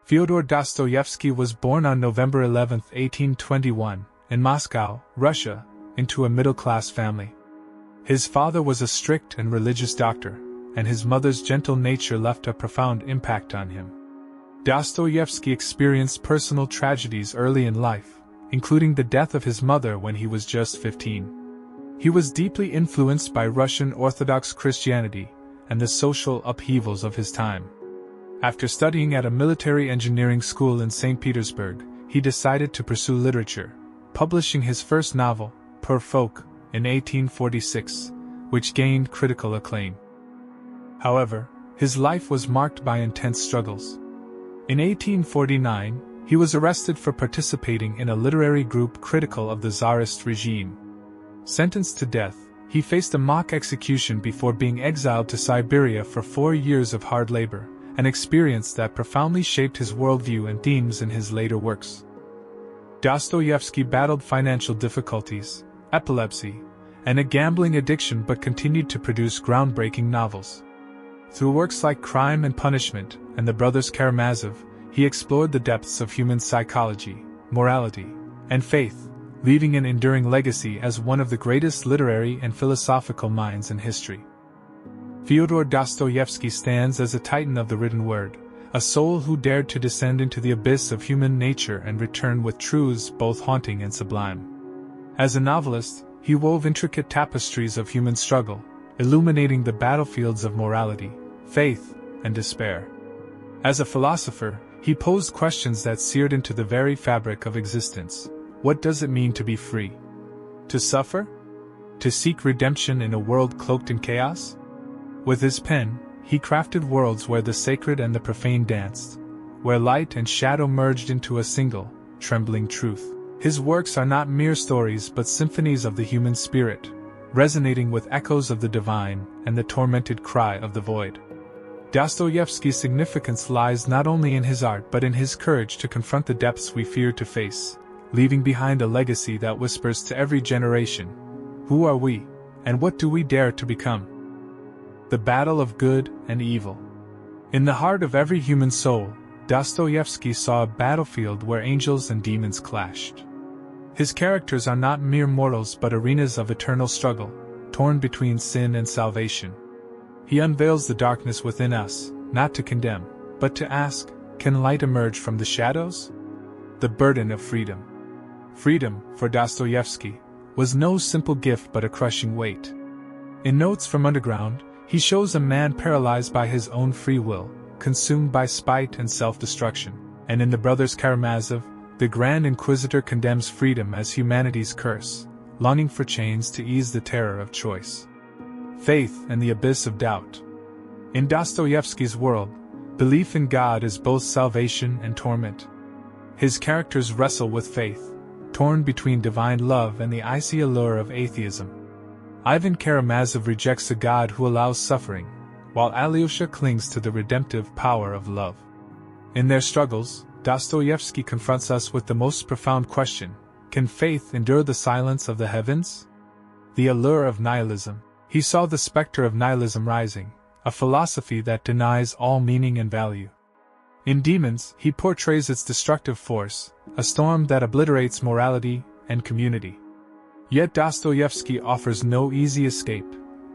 Fyodor Dostoevsky was born on November 11, 1821, in Moscow, Russia, into a middle-class family. His father was a strict and religious doctor, and his mother's gentle nature left a profound impact on him. Dostoevsky experienced personal tragedies early in life, including the death of his mother when he was just 15. He was deeply influenced by Russian Orthodox Christianity and the social upheavals of his time. After studying at a military engineering school in St. Petersburg, he decided to pursue literature, publishing his first novel, Per Folk, in 1846, which gained critical acclaim. However, his life was marked by intense struggles. In 1849, he was arrested for participating in a literary group critical of the Tsarist regime. Sentenced to death, he faced a mock execution before being exiled to Siberia for 4 years of hard labor, an experience that profoundly shaped his worldview and themes in his later works. Dostoevsky battled financial difficulties, epilepsy, and a gambling addiction but continued to produce groundbreaking novels. Through works like Crime and Punishment and The Brothers Karamazov, he explored the depths of human psychology, morality, and faith, leaving an enduring legacy as one of the greatest literary and philosophical minds in history. Fyodor Dostoevsky stands as a titan of the written word, a soul who dared to descend into the abyss of human nature and return with truths both haunting and sublime. As a novelist, he wove intricate tapestries of human struggle, illuminating the battlefields of morality, faith, and despair. As a philosopher, he posed questions that seared into the very fabric of existence. What does it mean to be free? To suffer? To seek redemption in a world cloaked in chaos? With his pen, he crafted worlds where the sacred and the profane danced, where light and shadow merged into a single, trembling truth. His works are not mere stories but symphonies of the human spirit, resonating with echoes of the divine and the tormented cry of the void. Dostoevsky's significance lies not only in his art but in his courage to confront the depths we fear to face, leaving behind a legacy that whispers to every generation, "Who are we, and what do we dare to become?" The battle of good and evil. In the heart of every human soul, Dostoevsky saw a battlefield where angels and demons clashed. His characters are not mere mortals but arenas of eternal struggle, torn between sin and salvation. He unveils the darkness within us, not to condemn, but to ask, can light emerge from the shadows? The burden of freedom. Freedom, for Dostoevsky, was no simple gift but a crushing weight. In Notes from Underground, he shows a man paralyzed by his own free will, consumed by spite and self-destruction, and in The Brothers Karamazov, the Grand Inquisitor condemns freedom as humanity's curse, longing for chains to ease the terror of choice. Faith and the abyss of doubt. In Dostoevsky's world, belief in God is both salvation and torment. His characters wrestle with faith, torn between divine love and the icy allure of atheism. Ivan Karamazov rejects a God who allows suffering, while Alyosha clings to the redemptive power of love. In their struggles, Dostoevsky confronts us with the most profound question: can faith endure the silence of the heavens? The allure of nihilism. He saw the specter of nihilism rising, a philosophy that denies all meaning and value. In Demons, he portrays its destructive force, a storm that obliterates morality and community. Yet Dostoevsky offers no easy escape.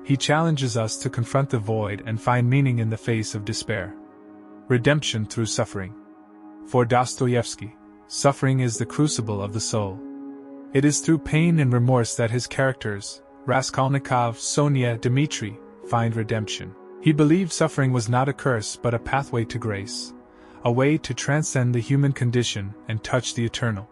He challenges us to confront the void and find meaning in the face of despair. Redemption through suffering. For Dostoevsky, suffering is the crucible of the soul. It is through pain and remorse that his characters, Raskolnikov, Sonia, Dmitri, find redemption. He believed suffering was not a curse but a pathway to grace, a way to transcend the human condition and touch the eternal.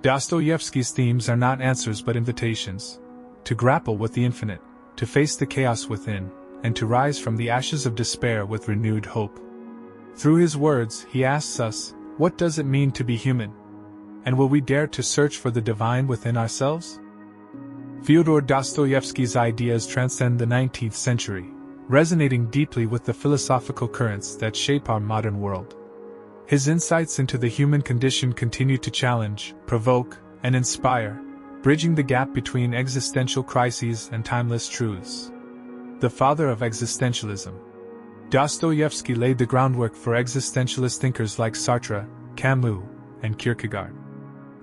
Dostoevsky's themes are not answers but invitations, to grapple with the infinite, to face the chaos within, and to rise from the ashes of despair with renewed hope. Through his words, he asks us, what does it mean to be human? And will we dare to search for the divine within ourselves? Fyodor Dostoevsky's ideas transcend the 19th century, resonating deeply with the philosophical currents that shape our modern world. His insights into the human condition continue to challenge, provoke, and inspire, bridging the gap between existential crises and timeless truths. The father of existentialism. Dostoevsky laid the groundwork for existentialist thinkers like Sartre, Camus, and Kierkegaard.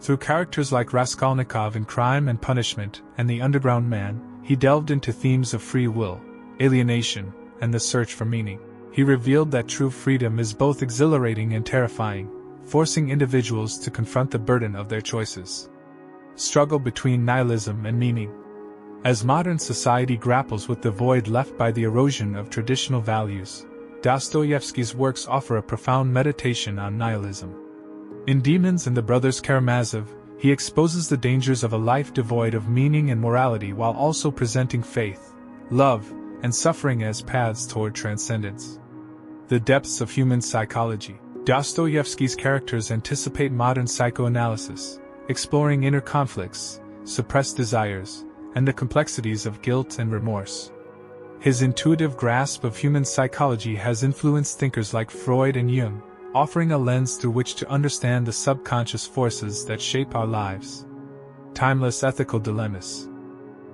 Through characters like Raskolnikov in Crime and Punishment and The Underground Man, he delved into themes of free will, alienation, and the search for meaning. He revealed that true freedom is both exhilarating and terrifying, forcing individuals to confront the burden of their choices. Struggle between nihilism and meaning. As modern society grapples with the void left by the erosion of traditional values, Dostoevsky's works offer a profound meditation on nihilism. In Demons and the Brothers Karamazov, he exposes the dangers of a life devoid of meaning and morality while also presenting faith, love, and suffering as paths toward transcendence. The depths of human psychology. Dostoevsky's characters anticipate modern psychoanalysis, exploring inner conflicts, suppressed desires, and the complexities of guilt and remorse. His intuitive grasp of human psychology has influenced thinkers like Freud and Jung, offering a lens through which to understand the subconscious forces that shape our lives. Timeless ethical dilemmas.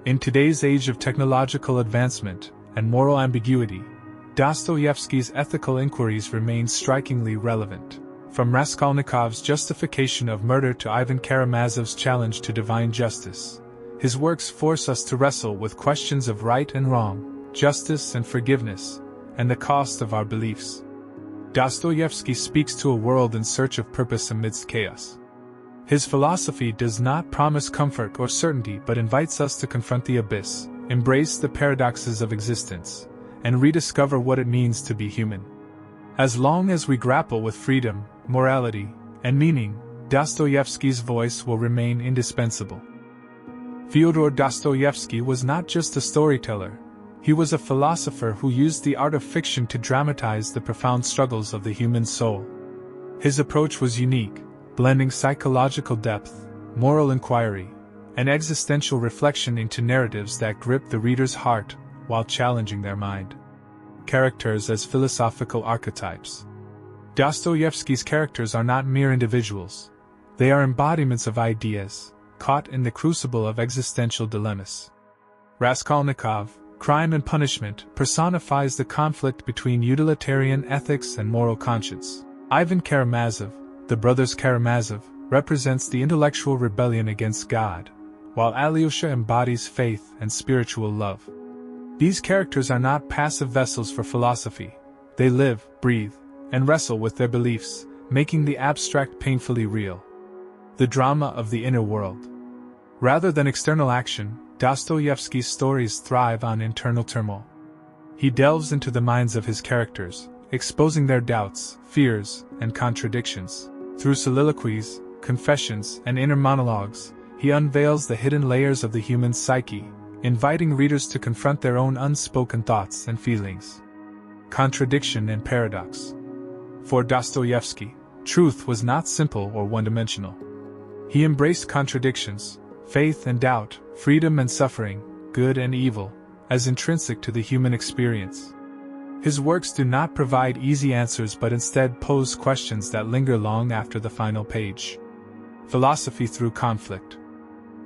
In today's age of technological advancement and moral ambiguity, Dostoevsky's ethical inquiries remain strikingly relevant. From Raskolnikov's justification of murder to Ivan Karamazov's challenge to divine justice, his works force us to wrestle with questions of right and wrong, justice and forgiveness, and the cost of our beliefs. Dostoevsky speaks to a world in search of purpose amidst chaos. His philosophy does not promise comfort or certainty but invites us to confront the abyss, embrace the paradoxes of existence, and rediscover what it means to be human. As long as we grapple with freedom, morality, and meaning, Dostoevsky's voice will remain indispensable. Fyodor Dostoevsky was not just a storyteller. He was a philosopher who used the art of fiction to dramatize the profound struggles of the human soul. His approach was unique, blending psychological depth, moral inquiry, and existential reflection into narratives that grip the reader's heart while challenging their mind. Characters as philosophical archetypes. Dostoevsky's characters are not mere individuals. They are embodiments of ideas, caught in the crucible of existential dilemmas. Raskolnikov, Crime and Punishment, personifies the conflict between utilitarian ethics and moral conscience. Ivan Karamazov, the Brothers Karamazov, represents the intellectual rebellion against God, while Alyosha embodies faith and spiritual love. These characters are not passive vessels for philosophy. They live, breathe, and wrestle with their beliefs, making the abstract painfully real. The drama of the inner world. Rather than external action, Dostoevsky's stories thrive on internal turmoil. He delves into the minds of his characters, exposing their doubts, fears, and contradictions. Through soliloquies, confessions, and inner monologues, he unveils the hidden layers of the human psyche, inviting readers to confront their own unspoken thoughts and feelings. Contradiction and paradox. For Dostoevsky, truth was not simple or one-dimensional. He embraced contradictions, faith and doubt, freedom and suffering, good and evil, as intrinsic to the human experience. His works do not provide easy answers but instead pose questions that linger long after the final page. Philosophy through conflict.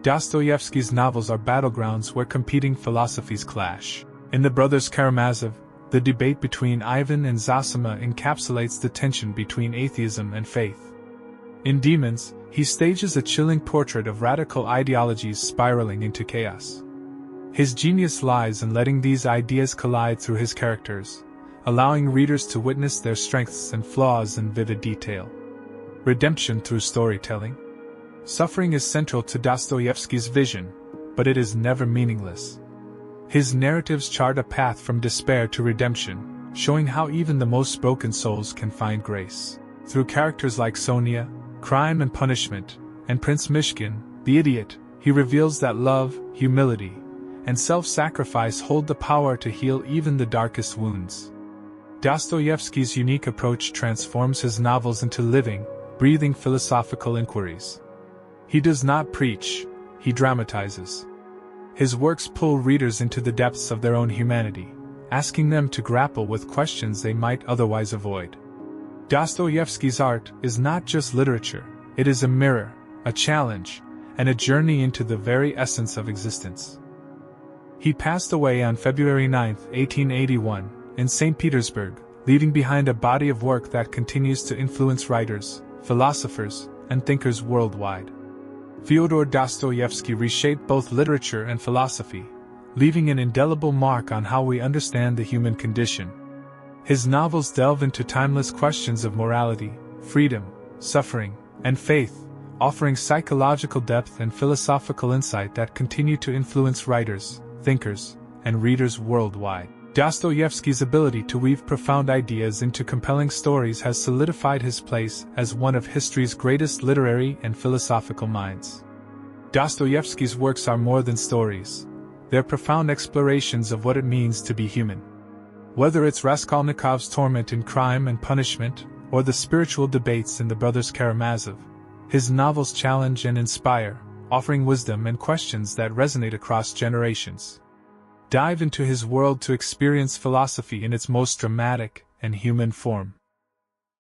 Dostoevsky's novels are battlegrounds where competing philosophies clash. In The Brothers Karamazov, the debate between Ivan and Zosima encapsulates the tension between atheism and faith. In Demons, he stages a chilling portrait of radical ideologies spiraling into chaos. His genius lies in letting these ideas collide through his characters, allowing readers to witness their strengths and flaws in vivid detail. Redemption through storytelling. Suffering is central to Dostoevsky's vision, but it is never meaningless. His narratives chart a path from despair to redemption, showing how even the most broken souls can find grace. Through characters like Sonia, Crime and Punishment, and Prince Mishkin, the Idiot, he reveals that love, humility, and self-sacrifice hold the power to heal even the darkest wounds. Dostoevsky's unique approach transforms his novels into living, breathing philosophical inquiries. He does not preach, he dramatizes. His works pull readers into the depths of their own humanity, asking them to grapple with questions they might otherwise avoid. Dostoevsky's art is not just literature, it is a mirror, a challenge, and a journey into the very essence of existence. He passed away on February 9, 1881, in St. Petersburg, leaving behind a body of work that continues to influence writers, philosophers, and thinkers worldwide. Fyodor Dostoevsky reshaped both literature and philosophy, leaving an indelible mark on how we understand the human condition. His novels delve into timeless questions of morality, freedom, suffering, and faith, offering psychological depth and philosophical insight that continue to influence writers, thinkers, and readers worldwide. Dostoevsky's ability to weave profound ideas into compelling stories has solidified his place as one of history's greatest literary and philosophical minds. Dostoevsky's works are more than stories. They're profound explorations of what it means to be human. Whether it's Raskolnikov's torment in Crime and Punishment, or the spiritual debates in The Brothers Karamazov, his novels challenge and inspire, offering wisdom and questions that resonate across generations. Dive into his world to experience philosophy in its most dramatic and human form.